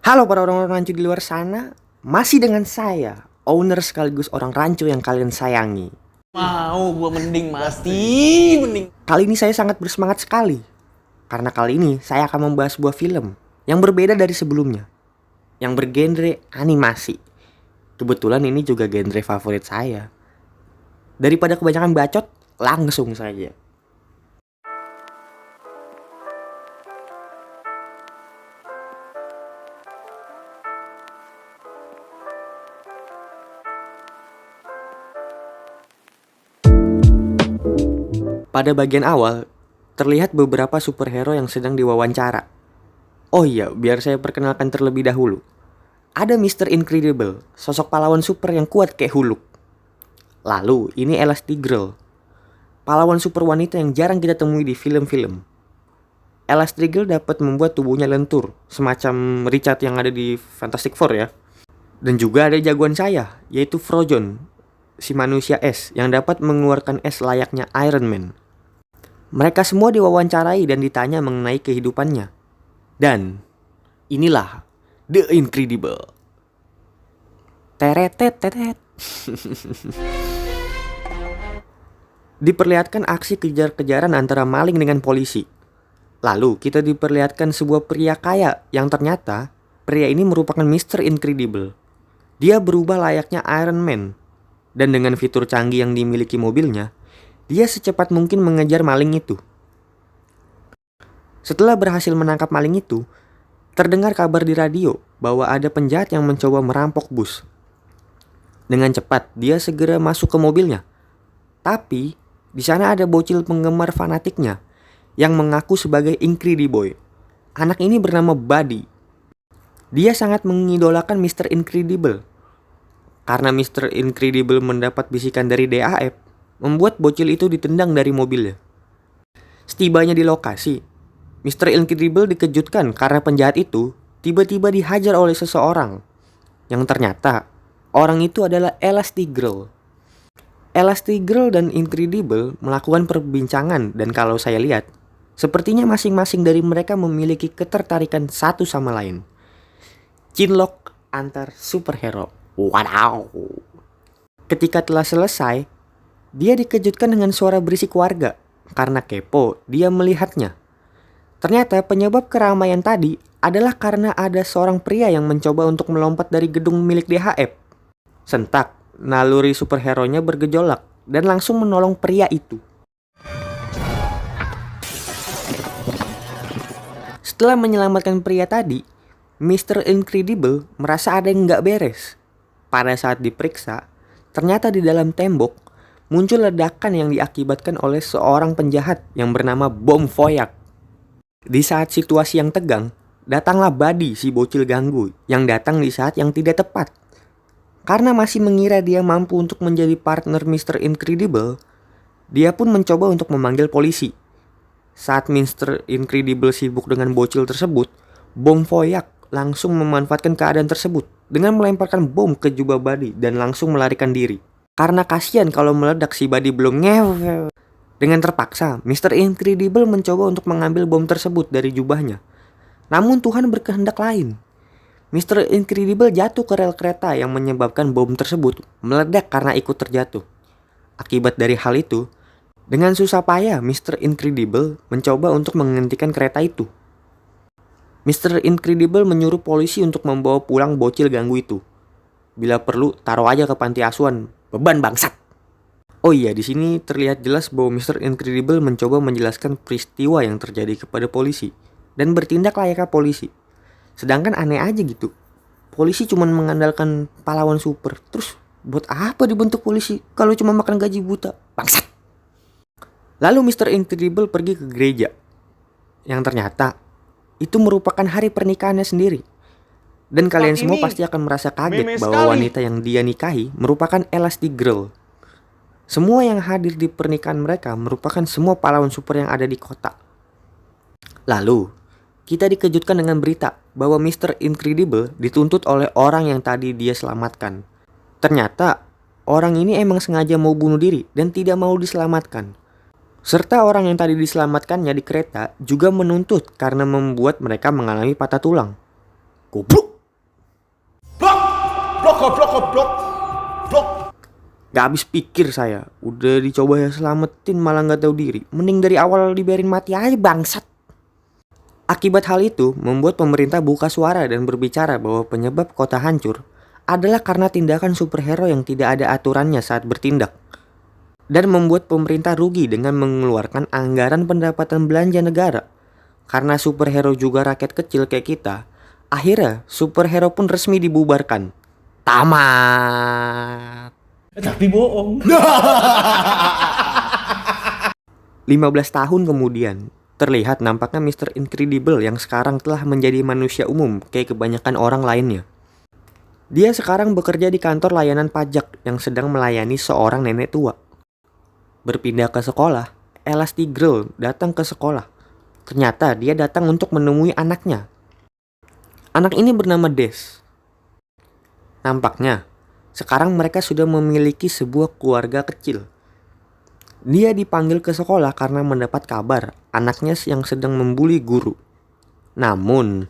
Halo para orang-orang rancu di luar sana, masih dengan saya, owner sekaligus orang rancu yang kalian sayangi. Mau gua mending mati, mending. Kali ini saya sangat bersemangat sekali, karena kali ini saya akan membahas sebuah film yang berbeda dari sebelumnya, yang bergenre animasi. Kebetulan ini juga genre favorit saya. Daripada kebanyakan bacot, langsung saja. Pada bagian awal, terlihat beberapa superhero yang sedang diwawancara. Oh iya, biar saya perkenalkan terlebih dahulu. Ada Mr. Incredible, sosok pahlawan super yang kuat kayak Hulk. Lalu, ini Elastigirl, pahlawan super wanita yang jarang kita temui di film-film. Elastigirl dapat membuat tubuhnya lentur, semacam Richard yang ada di Fantastic Four ya. Dan juga ada jagoan saya, yaitu Frozen, si manusia es yang dapat mengeluarkan es layaknya Iron Man. Mereka semua diwawancarai dan ditanya mengenai kehidupannya. Dan inilah The Incredible. Teretet. Diperlihatkan aksi kejar-kejaran antara maling dengan polisi. Lalu kita diperlihatkan sebuah pria kaya yang ternyata pria ini merupakan Mr. Incredible. Dia berubah layaknya Iron Man. Dan dengan fitur canggih yang dimiliki mobilnya, dia secepat mungkin mengejar maling itu. Setelah berhasil menangkap maling itu, terdengar kabar di radio bahwa ada penjahat yang mencoba merampok bus. Dengan cepat, dia segera masuk ke mobilnya. Tapi, di sana ada bocil penggemar fanatiknya yang mengaku sebagai Incrediboy. Anak ini bernama Buddy. Dia sangat mengidolakan Mr. Incredible. Karena Mr. Incredible mendapat bisikan dari DAF, membuat bocil itu ditendang dari mobilnya. Setibanya di lokasi, Mr. Incredible dikejutkan karena penjahat itu tiba-tiba dihajar oleh seseorang. Yang ternyata, orang itu adalah Elastigirl. Elastigirl dan Incredible melakukan perbincangan dan kalau saya lihat, sepertinya masing-masing dari mereka memiliki ketertarikan satu sama lain. Cinlok antar superhero. Wow. Ketika telah selesai, dia dikejutkan dengan suara berisik warga. Karena kepo, dia melihatnya. Ternyata penyebab keramaian tadi adalah karena ada seorang pria yang mencoba untuk melompat dari gedung milik DHF. Sentak, naluri superhero-nya bergejolak dan langsung menolong pria itu. Setelah menyelamatkan pria tadi, Mr. Incredible merasa ada yang nggak beres. Pada saat diperiksa, ternyata di dalam tembok muncul ledakan yang diakibatkan oleh seorang penjahat yang bernama Bom Voyak. Di saat situasi yang tegang, datanglah Buddy si bocil ganggu yang datang di saat yang tidak tepat. Karena masih mengira dia mampu untuk menjadi partner Mr. Incredible, dia pun mencoba untuk memanggil polisi. Saat Mr. Incredible sibuk dengan bocil tersebut, Bom Voyak langsung memanfaatkan keadaan tersebut dengan melemparkan bom ke jubah Buddy dan langsung melarikan diri. Karena kasihan kalau meledak si Buddy belum ngewe. Dengan terpaksa, Mr. Incredible mencoba untuk mengambil bom tersebut dari jubahnya. Namun Tuhan berkehendak lain. Mr. Incredible jatuh ke rel kereta yang menyebabkan bom tersebut meledak karena ikut terjatuh. Akibat dari hal itu, dengan susah payah Mr. Incredible mencoba untuk menghentikan kereta itu. Mr. Incredible menyuruh polisi untuk membawa pulang bocil ganggu itu. Bila perlu, taruh aja ke panti asuhan. Beban bangsat. Oh iya, di sini terlihat jelas bahwa Mr. Incredible mencoba menjelaskan peristiwa yang terjadi kepada polisi dan bertindak layaknya polisi. Sedangkan aneh aja gitu. Polisi cuma mengandalkan pahlawan super. Terus buat apa dibentuk polisi kalau cuma makan gaji buta? Bangsat. Lalu Mr. Incredible pergi ke gereja. Yang ternyata itu merupakan hari pernikahannya sendiri. Dan kalian semua pasti akan merasa kaget bahwa wanita yang dia nikahi merupakan Elastigirl. Semua yang hadir di pernikahan mereka merupakan semua pahlawan super yang ada di kota. Lalu, kita dikejutkan dengan berita bahwa Mr. Incredible dituntut oleh orang yang tadi dia selamatkan. Ternyata, orang ini emang sengaja mau bunuh diri dan tidak mau diselamatkan. Serta orang yang tadi diselamatkannya di kereta juga menuntut karena membuat mereka mengalami patah tulang. Goblok! Blok! Blok, goblok, goblok! Blok! Gak habis pikir saya, udah dicoba ya selamatin malah gak tahu diri. Mending dari awal dibiarin mati aja bangsat. Akibat hal itu membuat pemerintah buka suara dan berbicara bahwa penyebab kota hancur adalah karena tindakan superhero yang tidak ada aturannya saat bertindak. Dan membuat pemerintah rugi dengan mengeluarkan anggaran pendapatan belanja negara. Karena superhero juga rakyat kecil kayak kita, akhirnya superhero pun resmi dibubarkan. Tamat. Tapi bohong. 15 tahun kemudian, terlihat nampaknya Mr. Incredible yang sekarang telah menjadi manusia umum kayak kebanyakan orang lainnya. Dia sekarang bekerja di kantor layanan pajak yang sedang melayani seorang nenek tua. Berpindah ke sekolah, Elastigirl datang ke sekolah. Ternyata dia datang untuk menemui anaknya. Anak ini bernama Des. Nampaknya, sekarang mereka sudah memiliki sebuah keluarga kecil. Dia dipanggil ke sekolah karena mendapat kabar anaknya yang sedang membuli guru. Namun,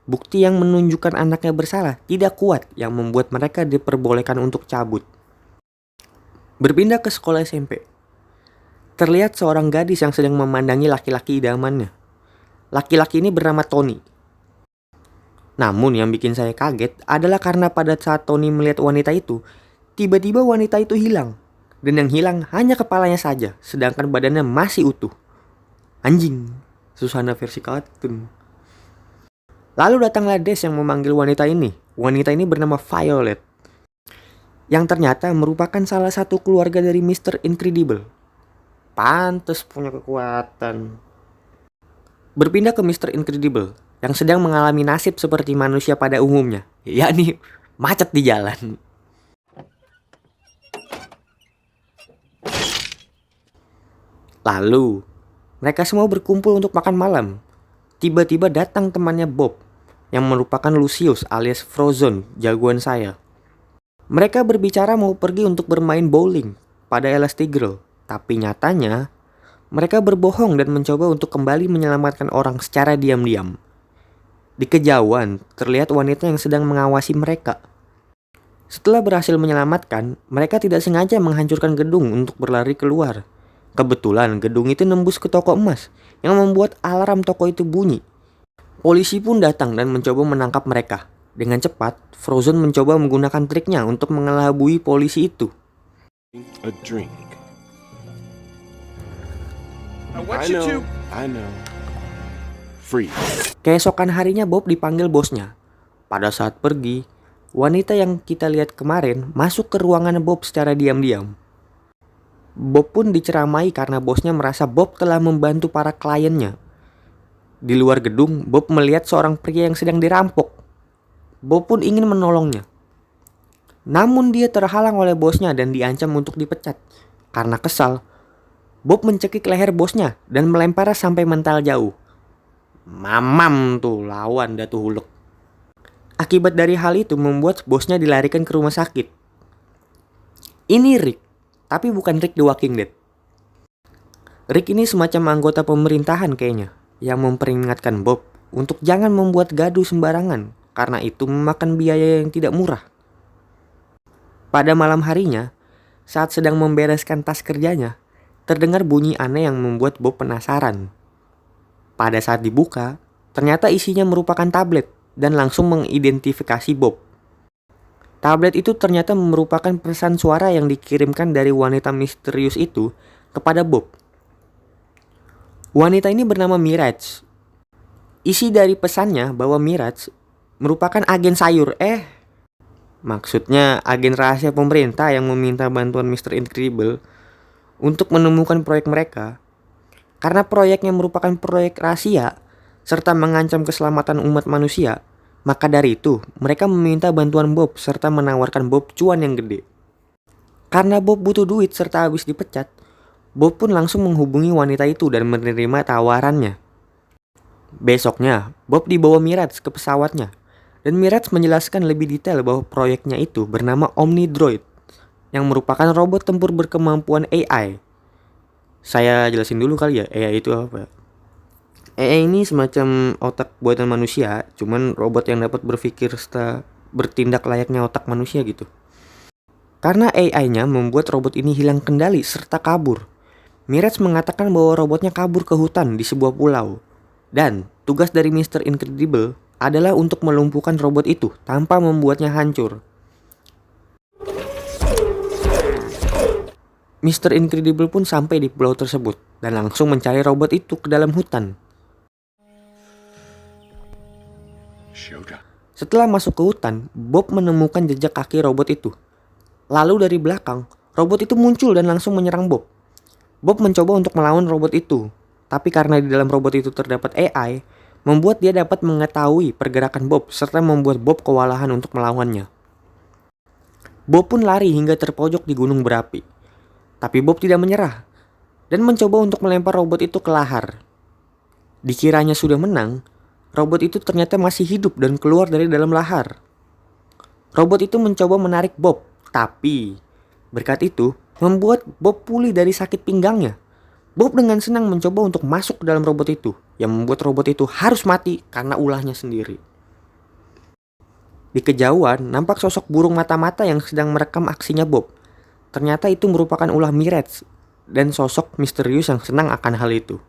bukti yang menunjukkan anaknya bersalah tidak kuat yang membuat mereka diperbolehkan untuk cabut. Berpindah ke sekolah SMP. Terlihat seorang gadis yang sedang memandangi laki-laki idamannya. Laki-laki ini bernama Tony. Namun yang bikin saya kaget adalah karena pada saat Tony melihat wanita itu, tiba-tiba wanita itu hilang. Dan yang hilang hanya kepalanya saja, sedangkan badannya masih utuh. Anjing, Susana versi kartun. Lalu datanglah Des yang memanggil wanita ini. Wanita ini bernama Violet, yang ternyata merupakan salah satu keluarga dari Mr. Incredible. Pantes punya kekuatan. Berpindah ke Mr. Incredible yang sedang mengalami nasib seperti manusia pada umumnya, yakni macet di jalan. Lalu mereka semua berkumpul untuk makan malam. Tiba-tiba datang temannya Bob yang merupakan Lucius alias Frozone, jagoan saya. Mereka berbicara mau pergi untuk bermain bowling pada Elastigirl. Tapi nyatanya, mereka berbohong dan mencoba untuk kembali menyelamatkan orang secara diam-diam. Di kejauhan, terlihat wanita yang sedang mengawasi mereka. Setelah berhasil menyelamatkan, mereka tidak sengaja menghancurkan gedung untuk berlari keluar. Kebetulan gedung itu nembus ke toko emas, yang membuat alarm toko itu bunyi. Polisi pun datang dan mencoba menangkap mereka. Dengan cepat, Frozone mencoba menggunakan triknya untuk mengelabui polisi itu. A drink. I know. Freeze. Keesokan harinya Bob dipanggil bosnya. Pada saat pergi, wanita yang kita lihat kemarin masuk ke ruangan Bob secara diam-diam. Bob pun diceramai karena bosnya merasa Bob telah membantu para kliennya. Di luar gedung, Bob melihat seorang pria yang sedang dirampok. Bob pun ingin menolongnya. Namun dia terhalang oleh bosnya dan diancam untuk dipecat. Karena kesal, Bob mencekik leher bosnya dan melemparnya sampai mental jauh. Mamam tuh lawan Datu Huluk. Akibat dari hal itu membuat bosnya dilarikan ke rumah sakit. Ini Rick, tapi bukan Rick The Walking Dead. Rick ini semacam anggota pemerintahan kayaknya, yang memperingatkan Bob untuk jangan membuat gaduh sembarangan, karena itu memakan biaya yang tidak murah. Pada malam harinya, saat sedang membereskan tas kerjanya, terdengar bunyi aneh yang membuat Bob penasaran. Pada saat dibuka, ternyata isinya merupakan tablet dan langsung mengidentifikasi Bob. Tablet itu ternyata merupakan pesan suara yang dikirimkan dari wanita misterius itu kepada Bob. Wanita ini bernama Mirage. Isi dari pesannya bahwa Mirage merupakan agen sayur. Maksudnya agen rahasia pemerintah yang meminta bantuan Mr. Incredible untuk menemukan proyek mereka. Karena proyeknya merupakan proyek rahasia serta mengancam keselamatan umat manusia, maka dari itu mereka meminta bantuan Bob serta menawarkan Bob cuan yang gede. Karena Bob butuh duit serta habis dipecat, Bob pun langsung menghubungi wanita itu dan menerima tawarannya. Besoknya, Bob dibawa Mirage ke pesawatnya, dan Mirage menjelaskan lebih detail bahwa proyeknya itu bernama Omnidroid, yang merupakan robot tempur berkemampuan AI. Saya jelasin dulu kali ya, AI itu apa. AI ini semacam otak buatan manusia, cuman robot yang dapat berpikir serta bertindak layaknya otak manusia gitu. Karena AI-nya membuat robot ini hilang kendali serta kabur. Mirage mengatakan bahwa robotnya kabur ke hutan di sebuah pulau. Dan tugas dari Mr. Incredible adalah untuk melumpuhkan robot itu tanpa membuatnya hancur. Mr. Incredible pun sampai di pulau tersebut dan langsung mencari robot itu ke dalam hutan. Showdown. Setelah masuk ke hutan, Bob menemukan jejak kaki robot itu. Lalu dari belakang, robot itu muncul dan langsung menyerang Bob. Bob mencoba untuk melawan robot itu, tapi karena di dalam robot itu terdapat AI, membuat dia dapat mengetahui pergerakan Bob serta membuat Bob kewalahan untuk melawannya. Bob pun lari hingga terpojok di gunung berapi. Tapi Bob tidak menyerah dan mencoba untuk melempar robot itu ke lahar. Dikiranya sudah menang, robot itu ternyata masih hidup dan keluar dari dalam lahar. Robot itu mencoba menarik Bob, tapi berkat itu membuat Bob pulih dari sakit pinggangnya. Bob dengan senang mencoba untuk masuk ke dalam robot itu, yang membuat robot itu harus mati karena ulahnya sendiri. Di kejauhan, nampak sosok burung mata-mata yang sedang merekam aksinya Bob. Ternyata itu merupakan ulah Mirage dan sosok misterius yang senang akan hal itu.